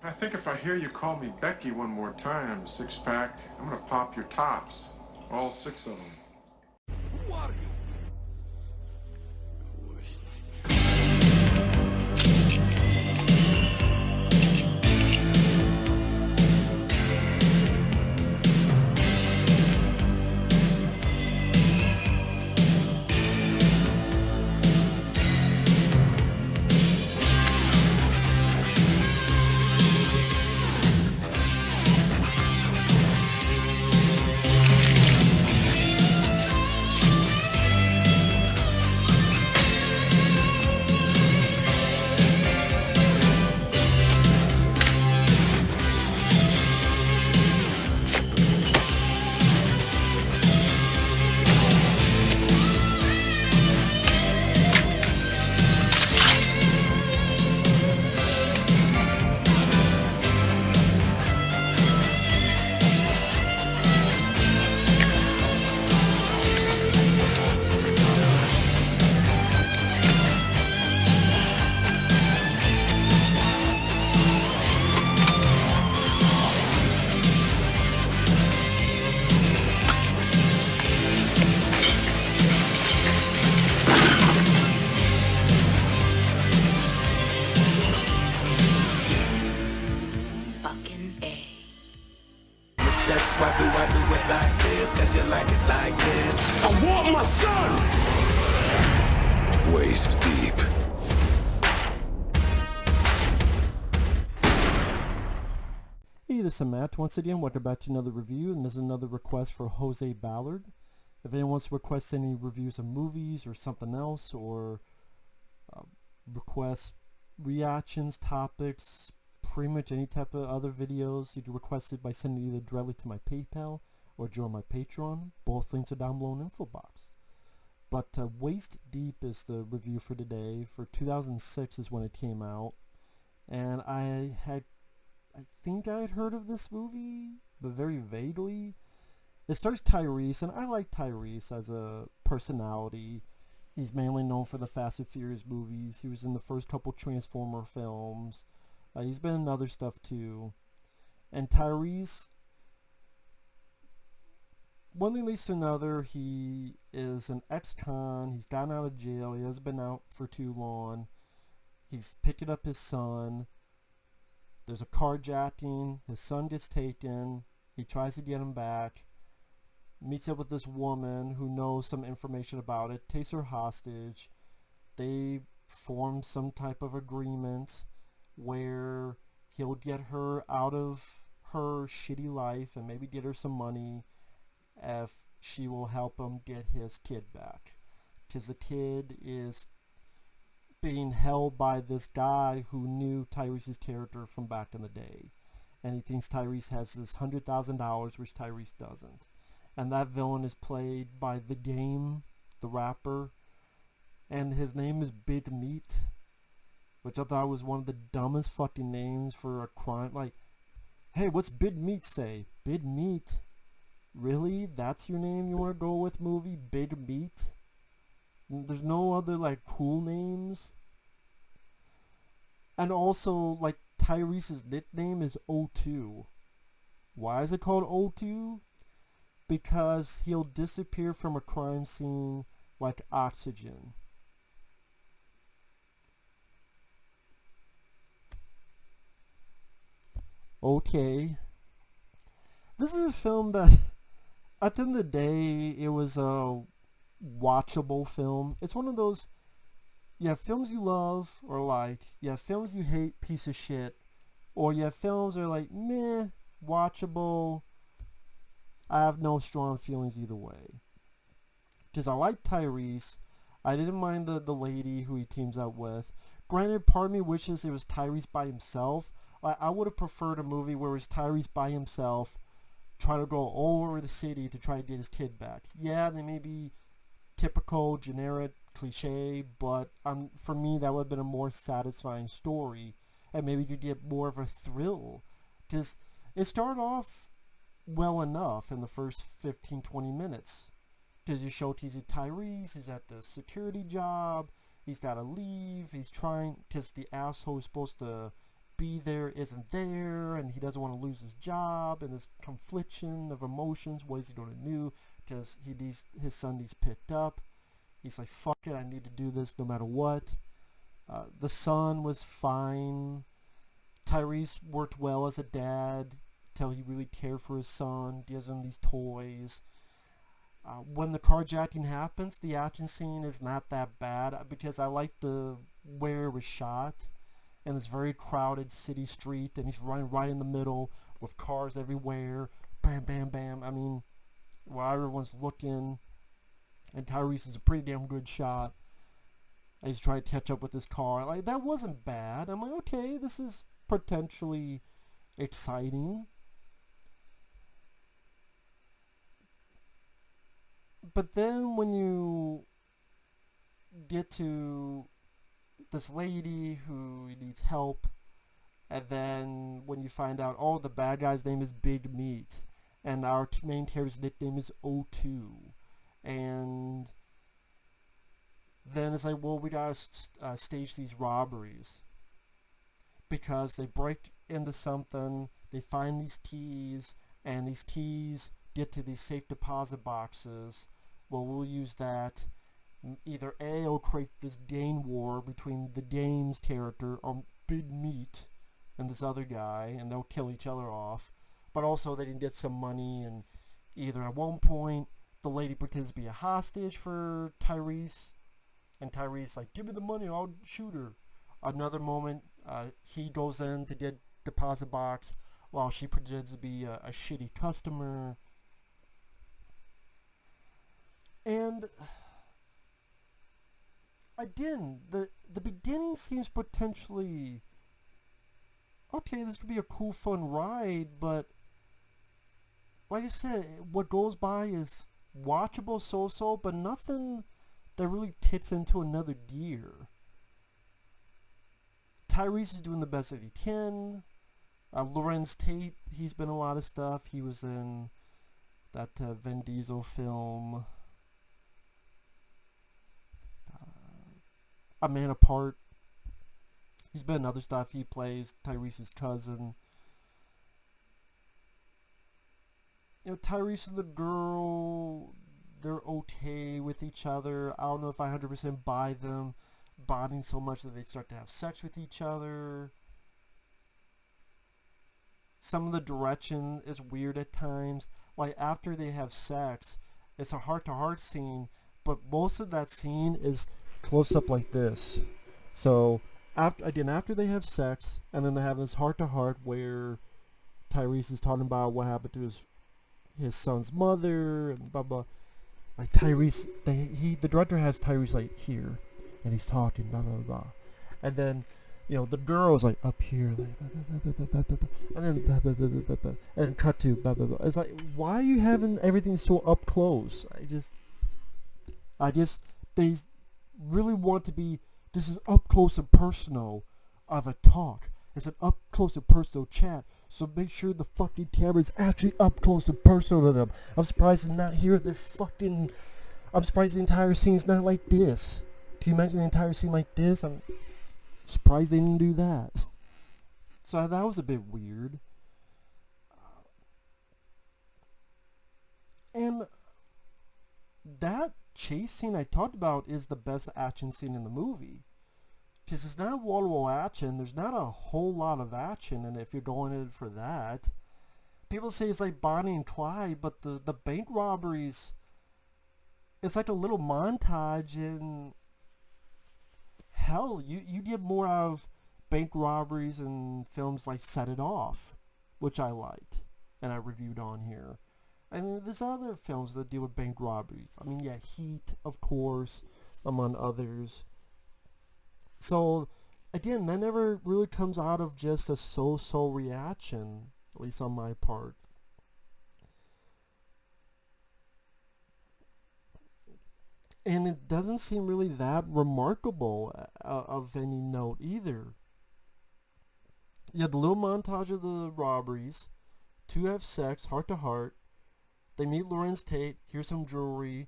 I think if I hear you call me Becky one more time, six-pack, I'm gonna pop your tops. All six of them. Who are you? I want my son! Waist deep. Hey, this is Matt. Once again, welcome back to another review, and this is another request for Jose Ballard. If anyone wants to request any reviews of movies or something else, or request reactions, topics, pretty much any type of other videos, you can request it by sending either directly to my PayPal or join my Patreon. Both links are down below in the info box. But Waist Deep is the review for today. For 2006 is when it came out, and I think I had heard of this movie, but very vaguely. It stars Tyrese, and I like Tyrese as a personality. He's mainly known for the Fast and Furious movies. He was in the first couple Transformer films. He's been in other stuff too. And Tyrese, one thing leads to another. He is an ex-con. He's gotten out of jail. He hasn't been out for too long. He's picking up his son. There's a carjacking. His son gets taken. He tries to get him back. Meets up with this woman who knows some information about it. Takes her hostage. They form some type of agreement where he'll get her out of her shitty life and maybe get her some money if she will help him get his kid back. Because the kid is being held by this guy who knew Tyrese's character from back in the day. And he thinks Tyrese has this $100,000, which Tyrese doesn't. And that villain is played by The Game, the rapper. And his name is Big Meat, which I thought was one of the dumbest fucking names for a crime. Like, hey, what's Big Meat say? Big Meat? Really? That's your name you want to go with, movie? Big Meat? There's no other, like, cool names? And also, like, Tyrese's nickname is O2. Why is it called O2? Because he'll disappear from a crime scene like oxygen. Okay. This is a film that, at the end of the day, it was a watchable film. It's one of those, you have films you love or like, you have films you hate, piece of shit, or you have films that are like, meh, watchable. I have no strong feelings either way. Because I like Tyrese. I didn't mind the lady who he teams up with. Granted, part of me wishes it was Tyrese by himself. I would have preferred a movie where it was Tyrese by himself trying to go all over the city to try to get his kid back. Yeah, they may be typical, generic, cliche, but for me that would have been a more satisfying story. And maybe you get more of a thrill. Because it started off well enough in the first 15-20 minutes, because you showcase Tyrese. He's at the security job, he's got to leave, he's trying, because the asshole is supposed to be there isn't there, and he doesn't want to lose his job, and this confliction of emotions. What is he going to do? Because his son needs picked up. He's like, fuck it, I need to do this no matter what. The son was fine. Tyrese worked well as a dad till he really cared for his son, gives him these toys. When the carjacking happens, the action scene is not that bad because I like the where it was shot, and this very crowded city street, and he's running right in the middle with cars everywhere, bam, bam, bam. I mean, while everyone's looking, and Tyrese is a pretty damn good shot. He's trying to catch up with his car. Like, that wasn't bad. I'm like, okay, this is potentially exciting. But then when you get to this lady who needs help, and then when you find out, oh, the bad guy's name is Big Meat, and our main character's nickname is O2, and then it's like, well, we gotta stage these robberies, because they break into something, they find these keys, and these keys get to these safe deposit boxes. Well, we'll use that. Either A, it'll create this gang war between the Dame's character, or Big Meat, and this other guy, and they'll kill each other off. But also they can get some money, and either at one point the lady pretends to be a hostage for Tyrese, and Tyrese like, give me the money, I'll shoot her. Another moment, he goes in to get deposit box while she pretends to be a shitty customer. And again, the beginning seems potentially okay, this could be a cool fun ride, but like I said, what goes by is watchable so-so, but nothing that really kicks into another gear. Tyrese is doing the best that he can. Lorenz Tate, he's been in a lot of stuff. He was in that Vin Diesel film, A Man Apart. He's been in other stuff. He plays Tyrese's cousin. You know, Tyrese and the girl, they're okay with each other. I don't know if I 100% buy them bonding so much that they start to have sex with each other. Some of the direction is weird at times. Like, after they have sex, it's a heart-to-heart scene, but most of that scene is close up like this. So, after they have sex, and then they have this heart-to-heart where Tyrese is talking about what happened to his son's mother, and blah blah. Like, Tyrese, the director has Tyrese like here, and he's talking, blah blah blah, and then, you know, the girl's like up here, like, blah, blah, blah, blah, blah, and then blah, blah, blah, blah, blah, blah, and then cut to blah blah blah. It's like, why are you having everything so up close? They really want to be, this is up close and personal of a talk. It's an up close and personal chat. So make sure the fucking camera's actually up close and personal to them. I'm surprised it's not here. I'm surprised the entire scene's not like this. Can you imagine the entire scene like this? I'm surprised they didn't do that. So that was a bit weird. And that chase scene I talked about is the best action scene in the movie. Because it's not wall-to-wall action. There's not a whole lot of action, and if you're going in for that, people say it's like Bonnie and Clyde, but the bank robberies, it's like a little montage, and hell, you get more out of bank robberies in films like Set It Off, which I liked, and I reviewed on here. And there's other films that deal with bank robberies. I mean, yeah, Heat, of course, among others. So, again, that never really comes out of just a so-so reaction, at least on my part. And it doesn't seem really that remarkable of any note either. You have the little montage of the robberies, two have sex, heart to heart, they meet Lorenz Tate, here's some jewelry,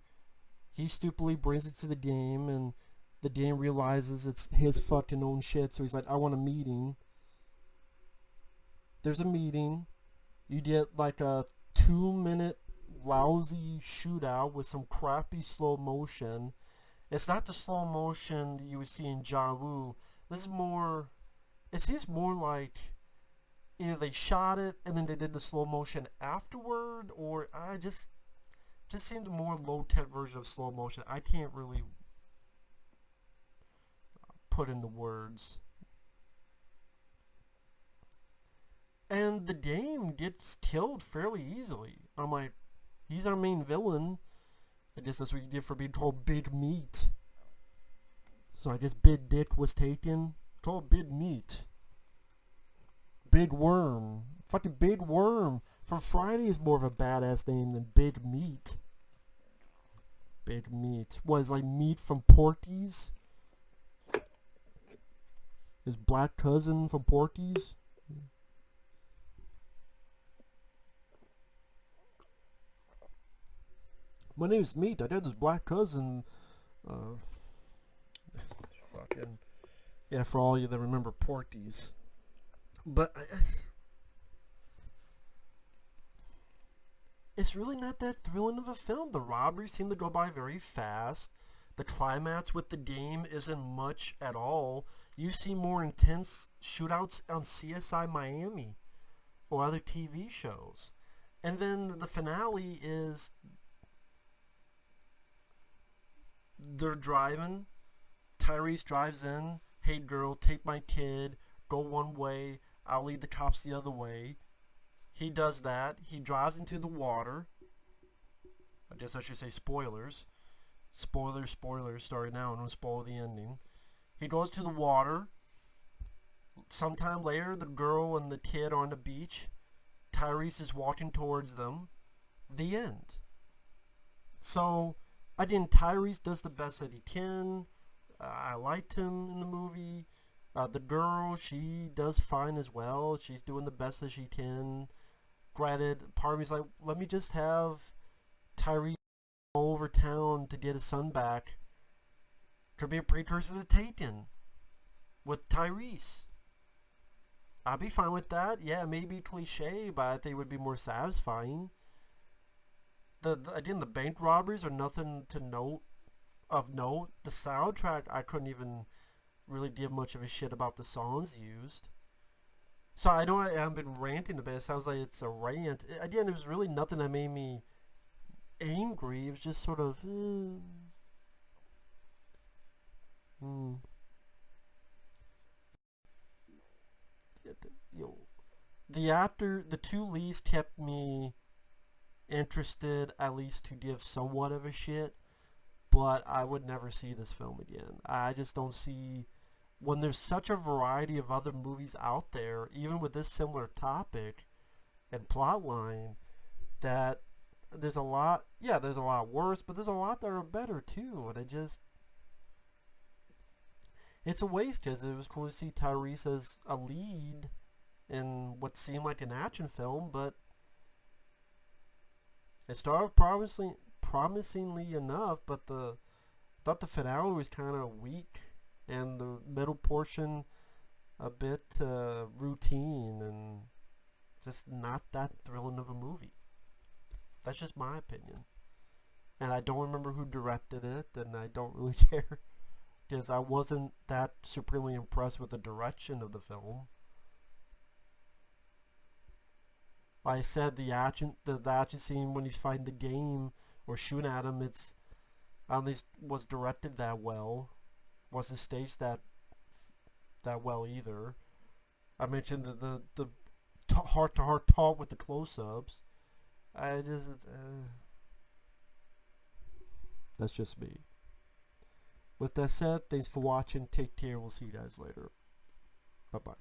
he stupidly brings it to the game, and the game realizes it's his fucking own shit, so he's like, I want a meeting. there's a meeting. You get like a 2-minute lousy shootout with some crappy slow motion. It's not the slow motion that you would see in John Woo. This is more, it seems more like either they shot it and then they did the slow motion afterward, or I just seemed a more low-tech version of slow motion. I can't really put into words. And the Dame gets killed fairly easily. I'm like, he's our main villain. I guess that's what you did for being told big meat. So I guess Big Dick was taken. Called Big Meat. Big Worm. Fucking Big Worm. From Friday is more of a badass name than Big Meat. Big Meat. What, is like meat from Porky's? His black cousin from Porky's? My name's Meat. I got this black cousin. Fucking. Yeah, for all you that remember Porky's. But it's really not that thrilling of a film. The robberies seem to go by very fast. The climax with the game isn't much at all. You see more intense shootouts on CSI Miami or other TV shows. And then the finale is they're driving. Tyrese drives in. Hey girl, take my kid. Go one way. I'll lead the cops the other way. He does that. He drives into the water. I guess I should say spoilers. Spoilers. Sorry, now I don't spoil the ending. He goes to the water. Sometime later, the girl and the kid are on the beach. Tyrese is walking towards them. The end. So, again, Tyrese does the best that he can. I liked him in the movie. The girl, she does fine as well. She's doing the best that she can. Granted, part of me's like, let me just have Tyrese all over town to get his son back. Could be a precursor to Taken with Tyrese. I'd be fine with that. Yeah, maybe cliche, but I think it would be more satisfying. Again, the bank robberies are nothing to note. The soundtrack, I couldn't even really give much of a shit about the songs used. So I know I haven't been ranting a bit. It sounds like it's a rant. Again, it was really nothing that made me angry. It was just sort of the two leads kept me interested, at least to give somewhat of a shit, but I would never see this film again. I just don't see, when there's such a variety of other movies out there, even with this similar topic and plot line, that there's a lot worse, but there's a lot that are better too, and it's a waste, because it was cool to see Tyrese as a lead in what seemed like an action film, but it started promisingly enough, but I thought the finale was kind of weak, and the middle portion a bit routine, and just not that thrilling of a movie. That's just my opinion. And I don't remember who directed it, and I don't really care, because I wasn't that supremely impressed with the direction of the film. Like I said, the action scene when he's fighting the game or shooting at him, it's at least was directed that well. Wasn't staged that well either. I mentioned the heart-to-heart talk with the close-ups. That's just me. With that said, thanks for watching. Take care. We'll see you guys later. Bye-bye.